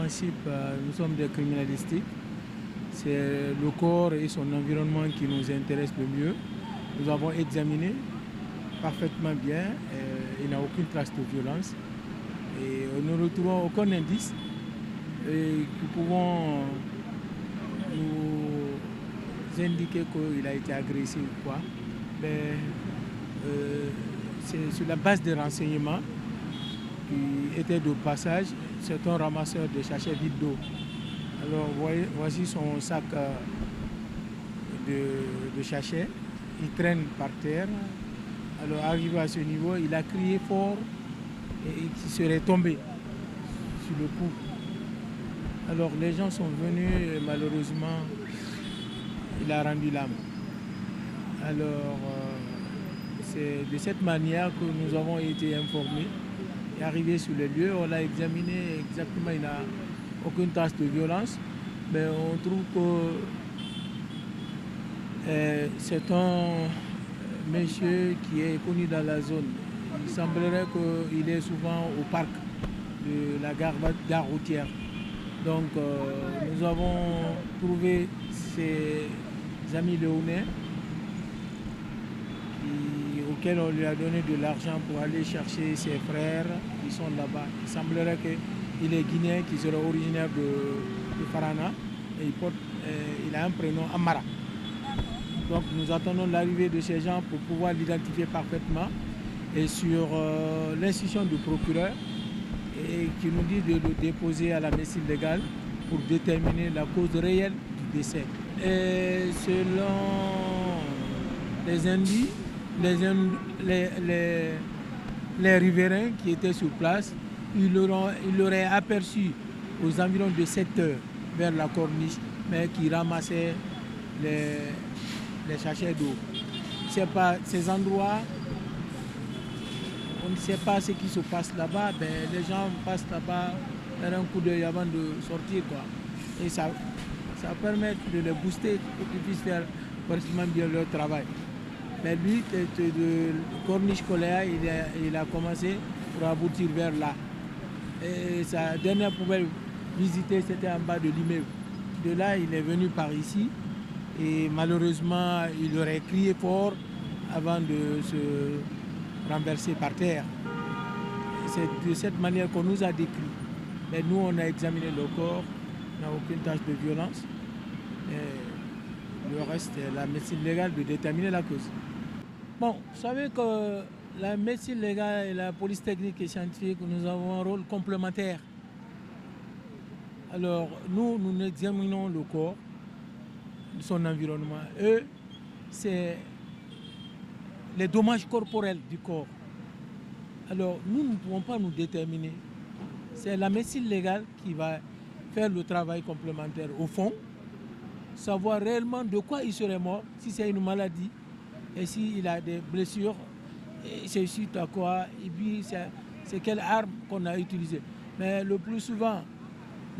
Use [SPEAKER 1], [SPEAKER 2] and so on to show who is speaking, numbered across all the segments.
[SPEAKER 1] principe, nous sommes des criminalistiques. C'est le corps et son environnement qui nous intéressent le mieux. Nous avons examiné parfaitement bien, il n'y a aucune trace de violence. Et nous ne retrouvons aucun indice qui pouvons nous indiquer qu'il a été agressé ou quoi. Mais c'est sur la base des renseignements qui étaient de passage. C'est un ramasseur de sachets vides d'eau. Alors voici son sac de sachets. Il traîne par terre. Alors arrivé à ce niveau, il a crié fort et il serait tombé sur le coup. Alors les gens sont venus et malheureusement, il a rendu l'âme. Alors c'est de cette manière que nous avons été informés. Et arrivé sur le lieu, on l'a examiné exactement, il n'a aucune trace de violence. Mais on trouve que c'est un monsieur qui est connu dans la zone. Il semblerait qu'il est souvent au parc de la gare routière. Donc nous avons trouvé ses amis léonais auxquels on lui a donné de l'argent pour aller chercher ses frères qui sont là-bas. Il semblerait qu'il est guinéen, qui serait originaire de Farana et il a un prénom Amara. Donc nous attendons l'arrivée de ces gens pour pouvoir l'identifier parfaitement et sur l'instruction du procureur et qui nous dit de le déposer à la médecine légale pour déterminer la cause réelle du décès. Et selon les indices, les riverains qui étaient sur place, ils l'auraient aperçu aux environs de 7 heures vers la corniche, mais qui ramassaient les sachets d'eau. Ces endroits, on ne sait pas ce qui se passe là-bas, ben, les gens passent là-bas faire un coup d'œil avant de sortir, quoi. Et ça permet de les booster pour qu'ils puissent faire correctement bien leur travail. Mais lui, de Corniche Coléa, il a commencé pour aboutir vers là. Et sa dernière poubelle visitée, c'était en bas de l'immeuble. De là, il est venu par ici. Et malheureusement, il aurait crié fort avant de se renverser par terre. C'est de cette manière qu'on nous a décrit. Mais nous, on a examiné le corps, on n'a aucune tache de violence. Et le reste, c'est la médecine légale de déterminer la cause. Bon, vous savez que la médecine légale et la police technique et scientifique, nous avons un rôle complémentaire. Alors, nous examinons le corps, son environnement. Eux, c'est les dommages corporels du corps. Alors, nous ne pouvons pas nous déterminer. C'est la médecine légale qui va faire le travail complémentaire au fond, savoir réellement de quoi il serait mort, si c'est une maladie, et s'il a des blessures, c'est suite à quoi, et puis c'est quelle arme qu'on a utilisée. Mais le plus souvent,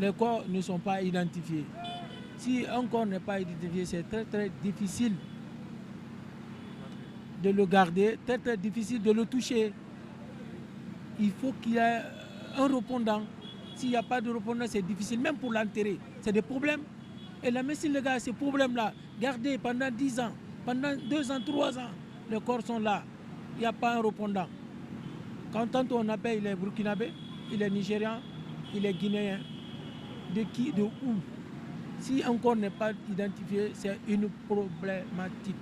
[SPEAKER 1] les corps ne sont pas identifiés. Si un corps n'est pas identifié, c'est très très difficile de le garder, très très difficile de le toucher. Il faut qu'il y ait un répondant. S'il n'y a pas de répondant, c'est difficile, même pour l'enterrer. C'est des problèmes. Et la médecine légale, ces problèmes-là, gardés pendant 10 ans, pendant 2 ans, 3 ans, les corps sont là. Il n'y a pas un répondant. Quand tantôt on appelle, il est burkinabé, il est nigérian, il est guinéen. De qui, de où? Si un corps n'est pas identifié, c'est une problématique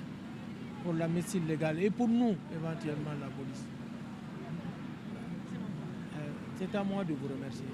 [SPEAKER 1] pour la médecine légale et pour nous, éventuellement, la police. C'est à moi de vous remercier.